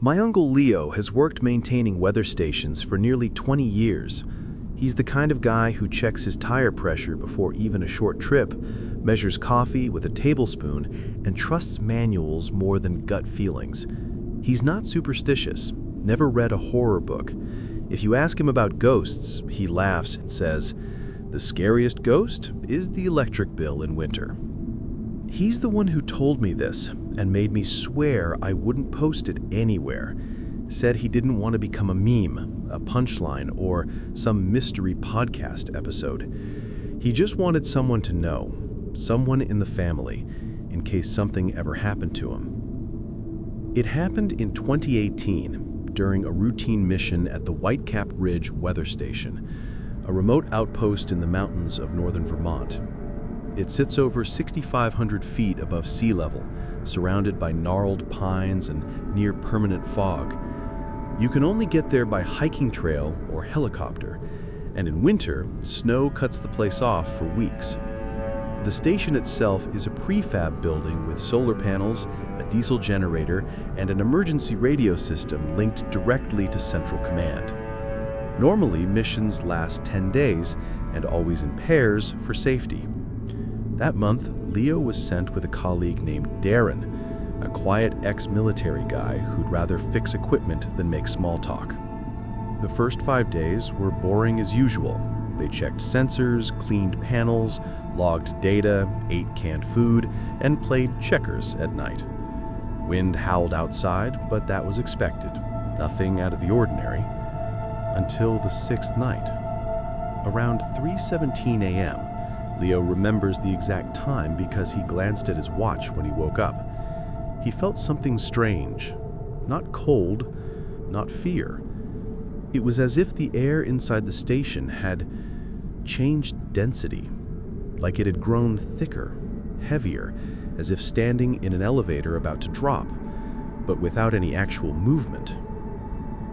My uncle Leo has worked maintaining weather stations for nearly 20 years. He's the kind of guy who checks his tire pressure before even a short trip, measures coffee with a tablespoon, and trusts manuals more than gut feelings. He's not superstitious, never read a horror book. If you ask him about ghosts, he laughs and says, "The scariest ghost is the electric bill in winter." He's the one who told me this and made me swear I wouldn't post it anywhere. Said he didn't want to become a meme, a punchline, or some mystery podcast episode. He just wanted someone to know, someone in the family, in case something ever happened to him. It happened in 2018 during a routine mission at the Whitecap Ridge Weather Station, a remote outpost in the mountains of northern Vermont. It sits over 6,500 feet above sea level, surrounded by gnarled pines and near-permanent fog. You can only get there by hiking trail or helicopter, and in winter, snow cuts the place off for weeks. The station itself is a prefab building with solar panels, a diesel generator, and an emergency radio system linked directly to Central Command. Normally, missions last 10 days and always in pairs for safety. That month, Leo was sent with a colleague named Darren, a quiet ex-military guy who'd rather fix equipment than make small talk. The first 5 days were boring as usual. They checked sensors, cleaned panels, logged data, ate canned food, and played checkers at night. Wind howled outside, but that was expected. Nothing out of the ordinary. Until the sixth night. Around 3:17 a.m., Leo remembers the exact time because he glanced at his watch when he woke up. He felt something strange. Not cold, not fear. It was as if the air inside the station had changed density, like it had grown thicker, heavier, as if standing in an elevator about to drop, but without any actual movement.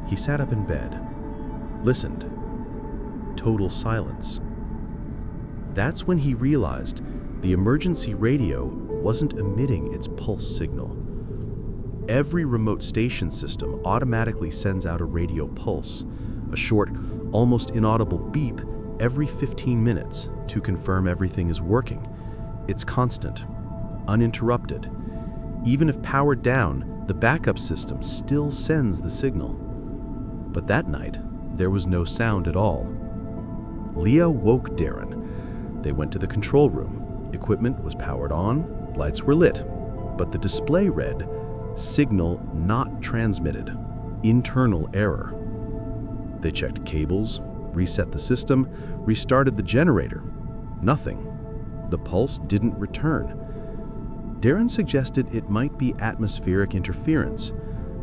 He sat up in bed, listened. Total silence. That's when he realized the emergency radio wasn't emitting its pulse signal. Every remote station system automatically sends out a radio pulse, a short, almost inaudible beep every 15 minutes to confirm everything is working. It's constant, uninterrupted. Even if powered down, the backup system still sends the signal. But that night, there was no sound at all. Leo woke Darren. They went to the control room. Equipment was powered on, lights were lit, but the display read, "Signal not transmitted. Internal error." They checked cables, reset the system, restarted the generator. Nothing. The pulse didn't return. Darren suggested it might be atmospheric interference.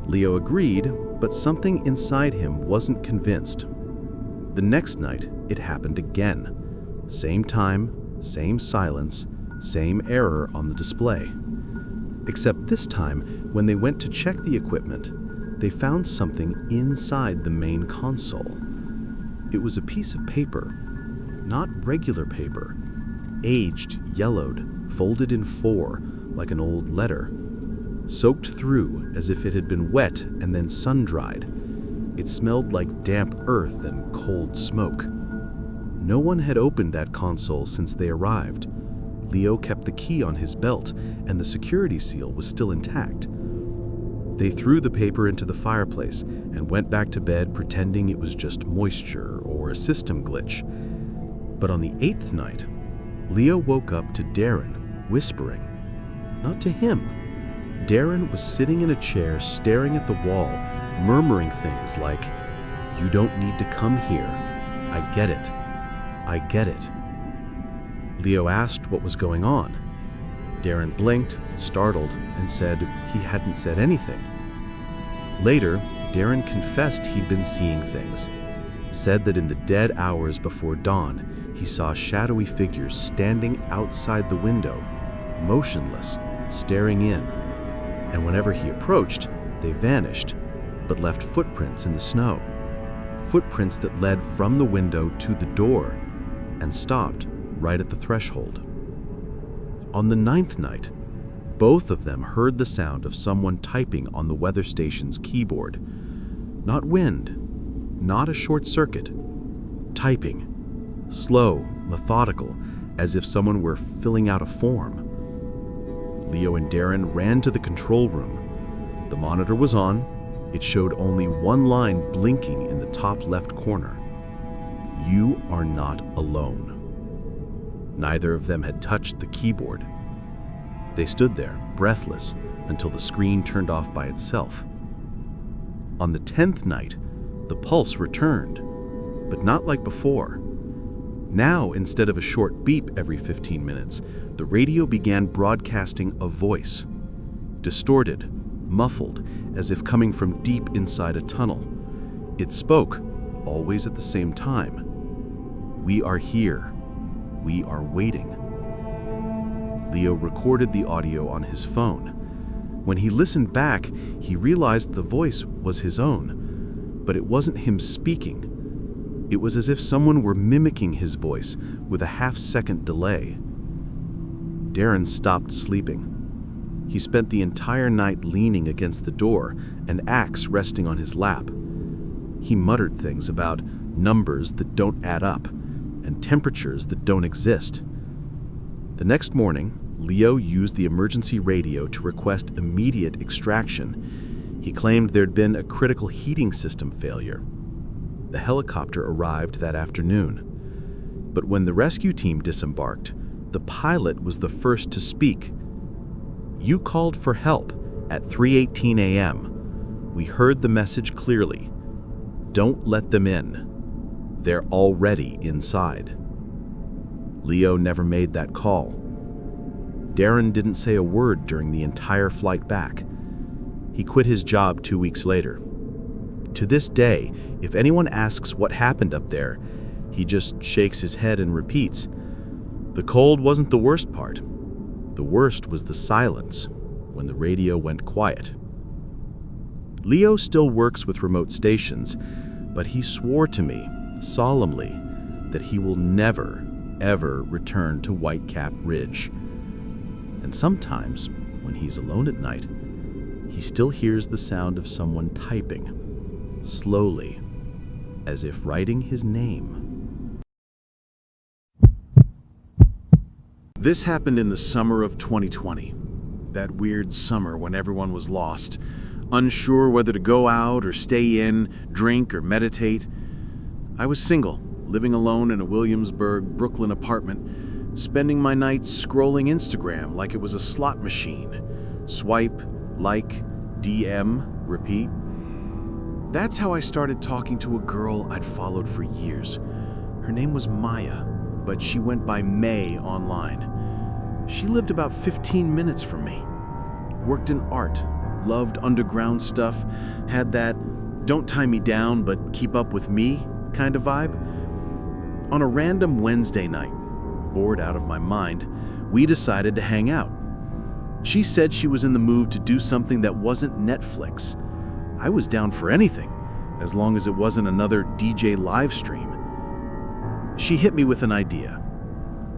Leo agreed, but something inside him wasn't convinced. The next night, it happened again. Same time, same silence, same error on the display. Except this time, when they went to check the equipment, they found something inside the main console. It was a piece of paper, not regular paper, aged, yellowed, folded in four, like an old letter, soaked through as if it had been wet and then sun-dried. It smelled like damp earth and cold smoke. No one had opened that console since they arrived. Leo kept the key on his belt, and the security seal was still intact. They threw the paper into the fireplace and went back to bed pretending it was just moisture or a system glitch. But on the 8th night, Leo woke up to Darren whispering. Not to him. Darren was sitting in a chair staring at the wall, murmuring things like, "You don't need to come here. I get it. I get it." Leo asked what was going on. Darren blinked, startled, and said he hadn't said anything. Later, Darren confessed he'd been seeing things. Said that in the dead hours before dawn, he saw shadowy figures standing outside the window, motionless, staring in. And whenever he approached, they vanished, but left footprints in the snow. Footprints that led from the window to the door and stopped right at the threshold. On the 9th night, Both of them heard the sound of someone typing on the weather station's keyboard. Not wind, not a short circuit. Typing. Slow, methodical, as if someone were filling out a form. Leo and Darren ran to the control room. The monitor was on. It showed only one line blinking in the top left corner. You are not alone. Neither of them had touched the keyboard. They stood there, breathless, until the screen turned off by itself. On the 10th night, the pulse returned, but not like before. Now, instead of a short beep every 15 minutes, the radio began broadcasting a voice. Distorted, muffled, as if coming from deep inside a tunnel. It spoke, always at the same time. We are here. We are waiting. Leo recorded the audio on his phone. When he listened back, he realized the voice was his own, but it wasn't him speaking. It was as if someone were mimicking his voice with a half-second delay. Darren stopped sleeping. He spent the entire night leaning against the door, an axe resting on his lap. He muttered things about numbers that don't add up and temperatures that don't exist. The next morning, Leo used the emergency radio to request immediate extraction. He claimed there'd been a critical heating system failure. The helicopter arrived that afternoon. But when the rescue team disembarked, the pilot was the first to speak. You called for help at 3:18 a.m. We heard the message clearly. Don't let them in. They're already inside. Leo never made that call. Darren didn't say a word during the entire flight back. He quit his job 2 weeks later. To this day, if anyone asks what happened up there, he just shakes his head and repeats, "The cold wasn't the worst part. The worst was the silence when the radio went quiet." Leo still works with remote stations, but he swore to me, solemnly, that he will never, ever return to Whitecap Ridge. And sometimes, when he's alone at night, he still hears the sound of someone typing, slowly, as if writing his name. This happened in the summer of 2020. That weird summer when everyone was lost, unsure whether to go out or stay in, drink or meditate. I was single, living alone in a Williamsburg, Brooklyn apartment, spending my nights scrolling Instagram like it was a slot machine. Swipe, like, DM, repeat. That's how I started talking to a girl I'd followed for years. Her name was Maya, but she went by May online. She lived about 15 minutes from me. Worked in art, loved underground stuff, had that don't tie me down but keep up with me kind of vibe. On a random Wednesday night, bored out of my mind, we decided to hang out. She said she was in the mood to do something that wasn't Netflix. I was down for anything, as long as it wasn't another DJ live stream. She hit me with an idea.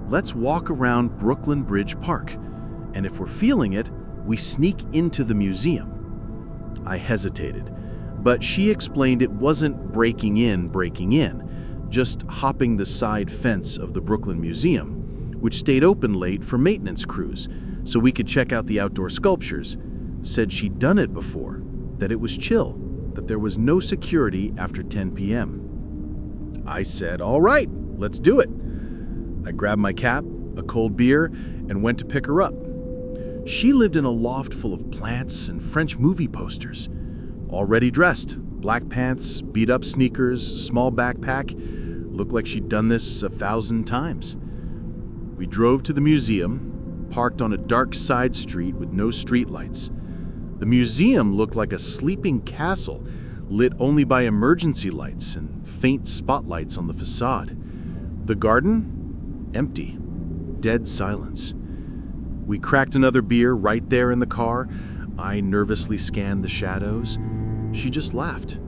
Let's walk around Brooklyn Bridge Park, and if we're feeling it, we sneak into the museum. I hesitated, but she explained it wasn't breaking in, just hopping the side fence of the Brooklyn Museum, which stayed open late for maintenance crews, so we could check out the outdoor sculptures. Said she'd done it before, that it was chill, that there was no security after 10 p.m. I said, all right, let's do it. I grabbed my cap, a cold beer, and went to pick her up. She lived in a loft full of plants and French movie posters. Already dressed, black pants, beat-up sneakers, small backpack. Looked like she'd done this 1,000 times. We drove to the museum, parked on a dark side street with no streetlights. The museum looked like a sleeping castle, lit only by emergency lights and faint spotlights on the facade. The garden? Empty. Dead silence. We cracked another beer right there in the car. I nervously scanned the shadows. She just laughed.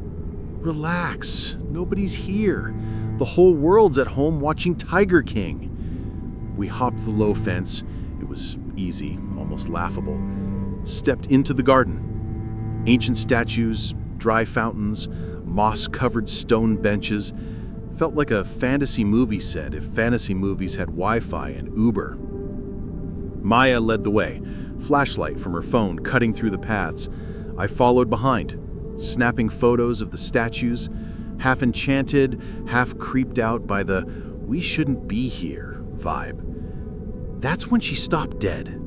Relax, nobody's here. The whole world's at home watching Tiger King. We hopped the low fence. It was easy, almost laughable, stepped into the garden. Ancient statues, dry fountains, moss-covered stone benches. Felt like a fantasy movie set if fantasy movies had Wi-Fi and Uber. Maya led the way, flashlight from her phone cutting through the paths. I followed behind, snapping photos of the statues, half enchanted, half creeped out by the "we shouldn't be here" vibe. That's when she stopped dead.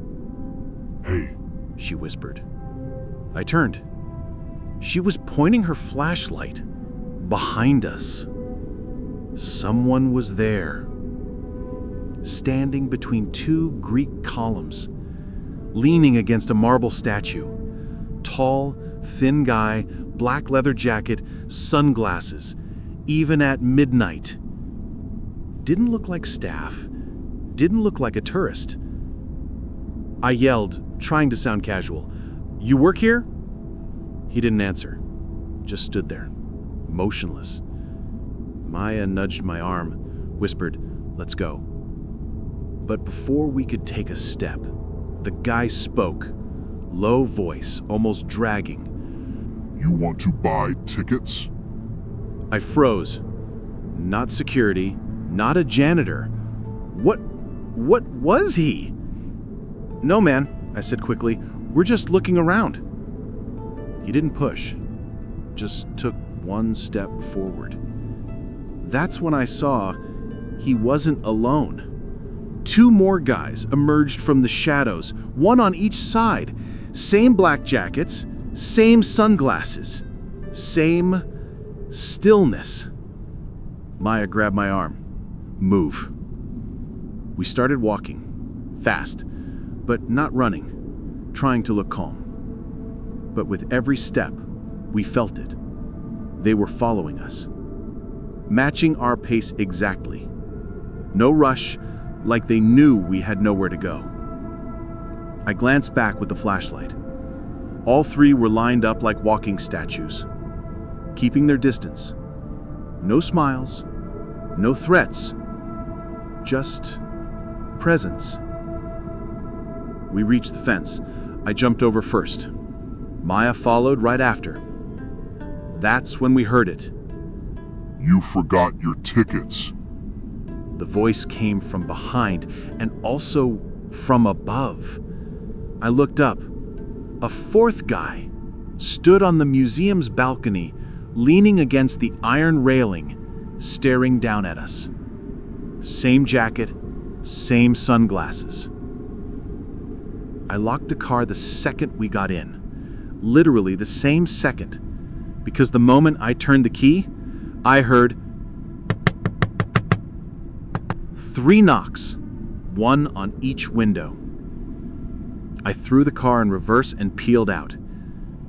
"Hey," she whispered. I turned. She was pointing her flashlight behind us. Someone was there, standing between two Greek columns, leaning against a marble statue. Tall, thin guy, black leather jacket, sunglasses, even at midnight. Didn't look like staff, didn't look like a tourist. I yelled, trying to sound casual, "You work here?" He didn't answer, just stood there, motionless. Maya nudged my arm, whispered, "Let's go." But before we could take a step, the guy spoke, low voice, almost dragging. "You want to buy tickets?" I froze. Not security, not a janitor. What was he? "No, man," I said quickly. "We're just looking around." He didn't push, just took one step forward. That's when I saw he wasn't alone. Two more guys emerged from the shadows, one on each side. Same black jackets, same sunglasses, same stillness. Maya grabbed my arm. "Move." We started walking, fast, but not running, trying to look calm. But with every step, we felt it. They were following us, matching our pace exactly. No rush, like they knew we had nowhere to go. I glanced back with the flashlight. All three were lined up like walking statues, keeping their distance. No smiles, no threats, just presence. We reached the fence. I jumped over first. Maya followed right after. That's when we heard it. "You forgot your tickets." The voice came from behind and also from above. I looked up. A fourth guy stood on the museum's balcony, leaning against the iron railing, staring down at us. Same jacket, same sunglasses. I locked the car the second we got in. Literally the same second. Because the moment I turned the key, I heard 3 knocks, one on each window. I threw the car in reverse and peeled out.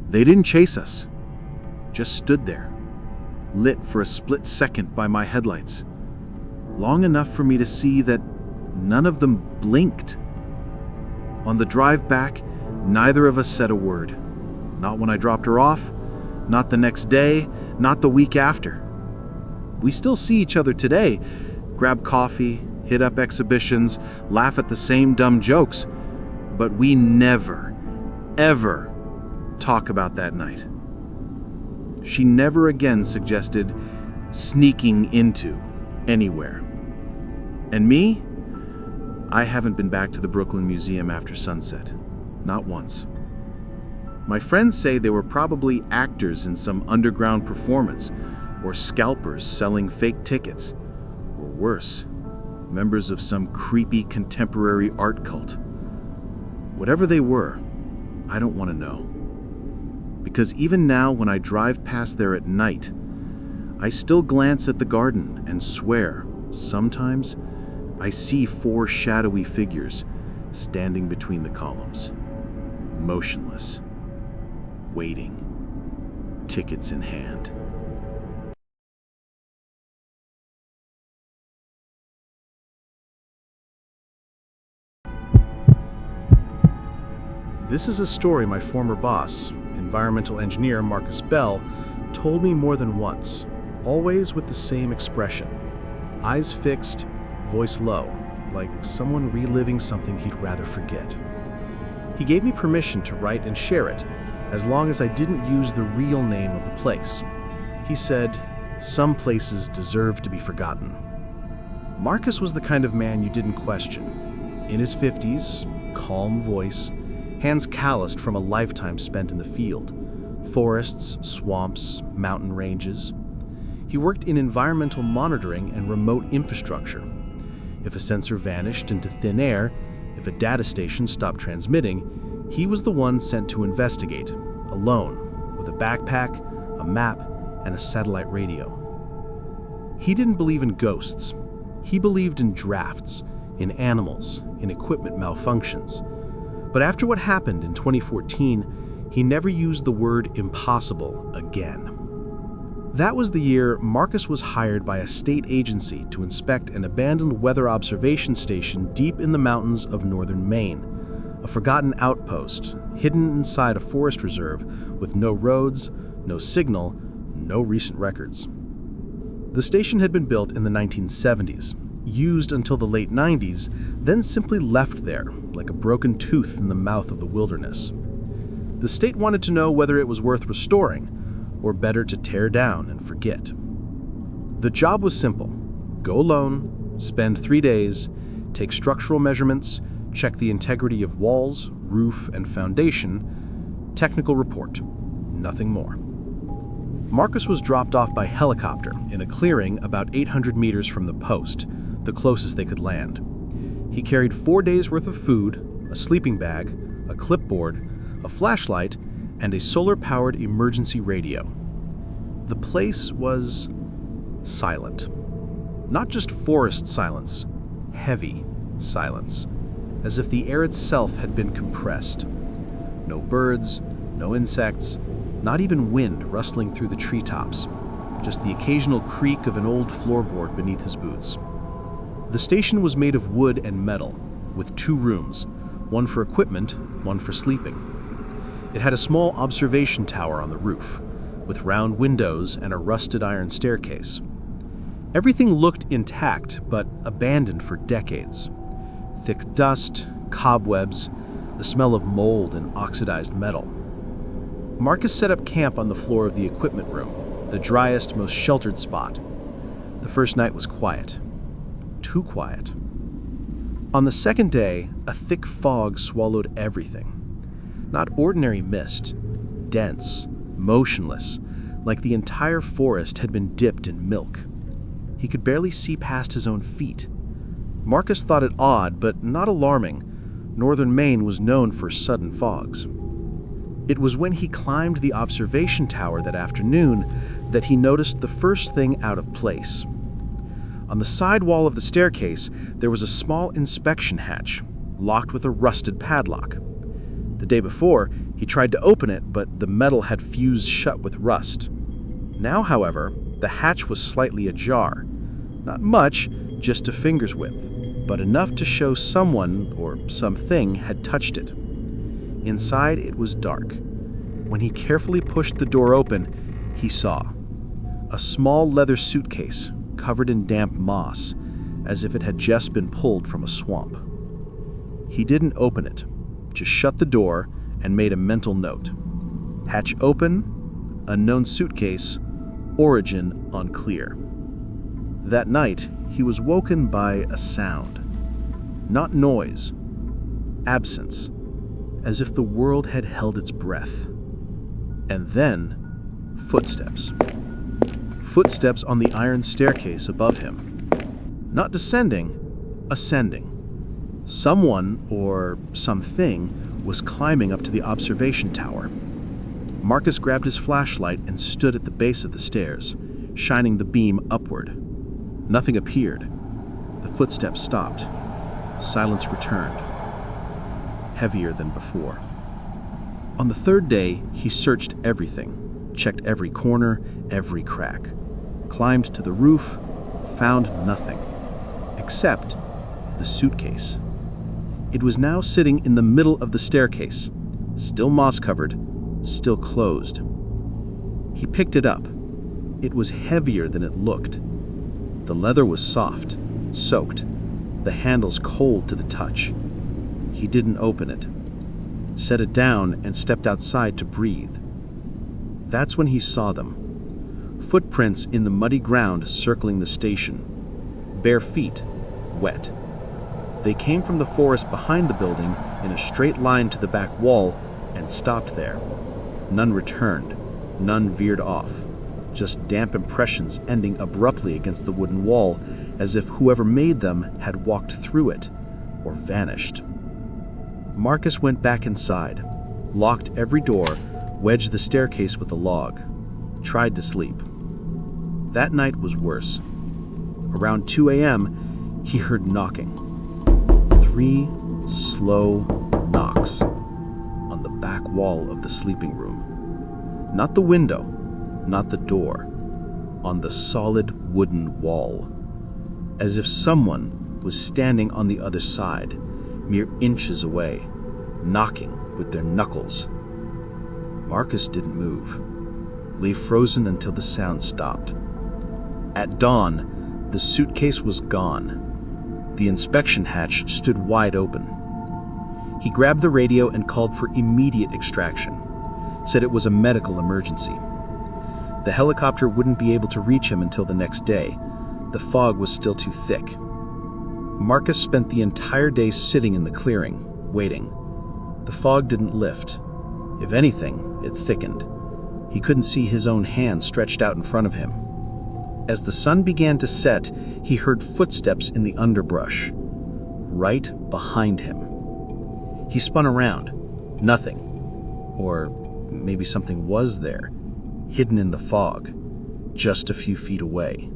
They didn't chase us, just stood there, lit for a split second by my headlights. Long enough for me to see that none of them blinked. On the drive back, neither of us said a word. Not when I dropped her off, not the next day, not the week after. We still see each other today, grab coffee, hit up exhibitions, laugh at the same dumb jokes, but we never, ever talk about that night. She never again suggested sneaking into anywhere. And me? I haven't been back to the Brooklyn Museum after sunset. Not once. My friends say they were probably actors in some underground performance, or scalpers selling fake tickets, or worse, members of some creepy contemporary art cult. Whatever they were, I don't want to know. Because even now when I drive past there at night, I still glance at the garden and swear, sometimes, I see 4 shadowy figures standing between the columns, motionless, waiting, tickets in hand. This is a story my former boss, environmental engineer Marcus Bell, told me more than once, always with the same expression. Eyes fixed, voice low, like someone reliving something he'd rather forget. He gave me permission to write and share it, as long as I didn't use the real name of the place. He said, "Some places deserve to be forgotten." Marcus was the kind of man you didn't question. In his 50s, calm voice, hands calloused from a lifetime spent in the field. Forests, swamps, mountain ranges. He worked in environmental monitoring and remote infrastructure. If a sensor vanished into thin air, if a data station stopped transmitting, he was the one sent to investigate, alone, with a backpack, a map, and a satellite radio. He didn't believe in ghosts. He believed in drafts, in animals, in equipment malfunctions. But after what happened in 2014, he never used the word impossible again. That was the year Marcus was hired by a state agency to inspect an abandoned weather observation station deep in the mountains of northern Maine, a forgotten outpost hidden inside a forest reserve with no roads, no signal, no recent records. The station had been built in the 1970s, used until the late 90s, then simply left there, like a broken tooth in the mouth of the wilderness. The state wanted to know whether it was worth restoring, or better to tear down and forget. The job was simple. Go alone, spend 3 days, take structural measurements, check the integrity of walls, roof, and foundation, technical report, nothing more. Marcus was dropped off by helicopter in a clearing about 800 meters from the post, the closest they could land. He carried 4 days' worth of food, a sleeping bag, a clipboard, a flashlight, and a solar-powered emergency radio. The place was silent. Not just forest silence, heavy silence, as if the air itself had been compressed. No birds, no insects, not even wind rustling through the treetops, just the occasional creak of an old floorboard beneath his boots. The station was made of wood and metal, with 2 rooms, one for equipment, one for sleeping. It had a small observation tower on the roof, with round windows and a rusted iron staircase. Everything looked intact, but abandoned for decades. Thick dust, cobwebs, the smell of mold and oxidized metal. Marcus set up camp on the floor of the equipment room, the driest, most sheltered spot. The first night was quiet. Too quiet. On the second day, a thick fog swallowed everything. Not ordinary mist, dense, motionless, like the entire forest had been dipped in milk. He could barely see past his own feet. Marcus thought it odd, but not alarming. Northern Maine was known for sudden fogs. It was when he climbed the observation tower that afternoon that he noticed the first thing out of place. On the side wall of the staircase, there was a small inspection hatch, locked with a rusted padlock. The day before, he tried to open it, but the metal had fused shut with rust. Now, however, the hatch was slightly ajar. Not much, just a finger's width, but enough to show someone or something had touched it. Inside, it was dark. When he carefully pushed the door open, he saw a small leather suitcase covered in damp moss, as if it had just been pulled from a swamp. He didn't open it, just shut the door and made a mental note. Hatch open, unknown suitcase, origin unclear. That night, he was woken by a sound. Not noise, absence, as if the world had held its breath. And then, footsteps. Footsteps on the iron staircase above him. Not descending, ascending. Someone, or something, was climbing up to the observation tower. Marcus grabbed his flashlight and stood at the base of the stairs, shining the beam upward. Nothing appeared. The footsteps stopped. Silence returned, heavier than before. On the third day, he searched everything, checked every corner, every crack, climbed to the roof, found nothing, except the suitcase. It was now sitting in the middle of the staircase, still moss-covered, still closed. He picked it up. It was heavier than it looked. The leather was soft, soaked, the handles cold to the touch. He didn't open it. set it down, and stepped outside to breathe. That's when he saw them. Footprints in the muddy ground circling the station. Bare feet, wet. They came from the forest behind the building in a straight line to the back wall and stopped there. None returned, none veered off. Just damp impressions ending abruptly against the wooden wall, as if whoever made them had walked through it or vanished. Marcus went back inside, locked every door, wedged the staircase with a log, tried to sleep. That night was worse. Around 2 a.m., he heard knocking. 3 slow knocks on the back wall of the sleeping room. Not the window, not the door, on the solid wooden wall, as if someone was standing on the other side, mere inches away, knocking with their knuckles. Marcus didn't move, lay frozen until the sound stopped. At dawn, the suitcase was gone. The inspection hatch stood wide open. He grabbed the radio and called for immediate extraction, said it was a medical emergency. The helicopter wouldn't be able to reach him until the next day. The fog was still too thick. Marcus spent the entire day sitting in the clearing, waiting. The fog didn't lift. If anything, it thickened. He couldn't see his own hand stretched out in front of him. As the sun began to set, he heard footsteps in the underbrush, right behind him. He spun around. Nothing. Or maybe something was there, hidden in the fog, just a few feet away.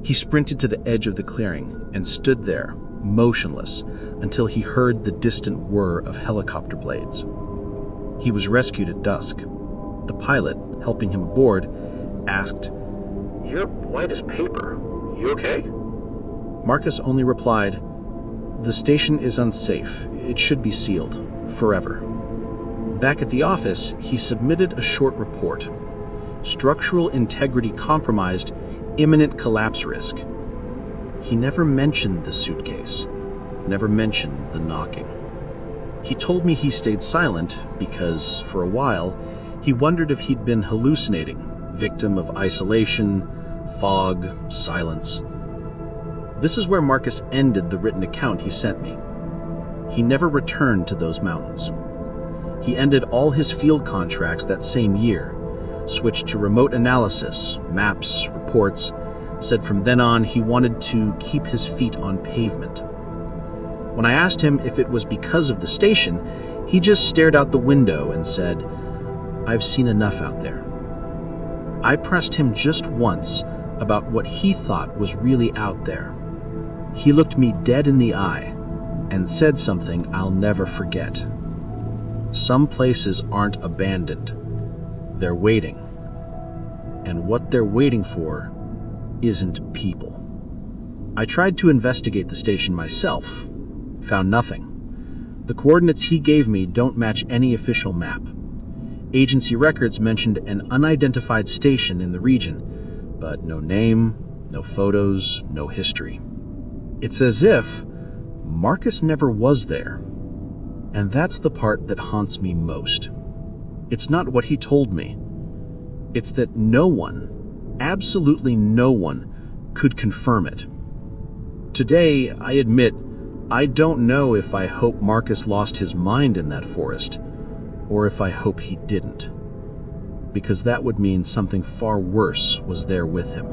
He sprinted to the edge of the clearing and stood there, motionless, until he heard the distant whir of helicopter blades. He was rescued at dusk. The pilot, helping him aboard, asked, "You're white as paper. You okay?" Marcus only replied, "The station is unsafe. It should be sealed, forever." Back at the office, he submitted a short report. Structural integrity compromised, imminent collapse risk. He never mentioned the suitcase, never mentioned the knocking. He told me he stayed silent because, for a while, he wondered if he'd been hallucinating, victim of isolation, fog, silence. This is where Marcus ended the written account he sent me. He never returned to those mountains. He ended all his field contracts that same year, switched to remote analysis, maps, reports, said from then on he wanted to keep his feet on pavement. When I asked him if it was because of the station, he just stared out the window and said, "I've seen enough out there." I pressed him just once about what he thought was really out there. He looked me dead in the eye and said something I'll never forget. Some places aren't abandoned. They're waiting. And what they're waiting for isn't people. I tried to investigate the station myself. Found nothing. The coordinates he gave me don't match any official map. Agency records mentioned an unidentified station in the region, but no name, no photos, no history. It's as if Marcus never was there. And that's the part that haunts me most. It's not what he told me. It's that no one, absolutely no one, could confirm it. Today, I admit, I don't know if I hope Marcus lost his mind in that forest, or if I hope he didn't, because that would mean something far worse was there with him.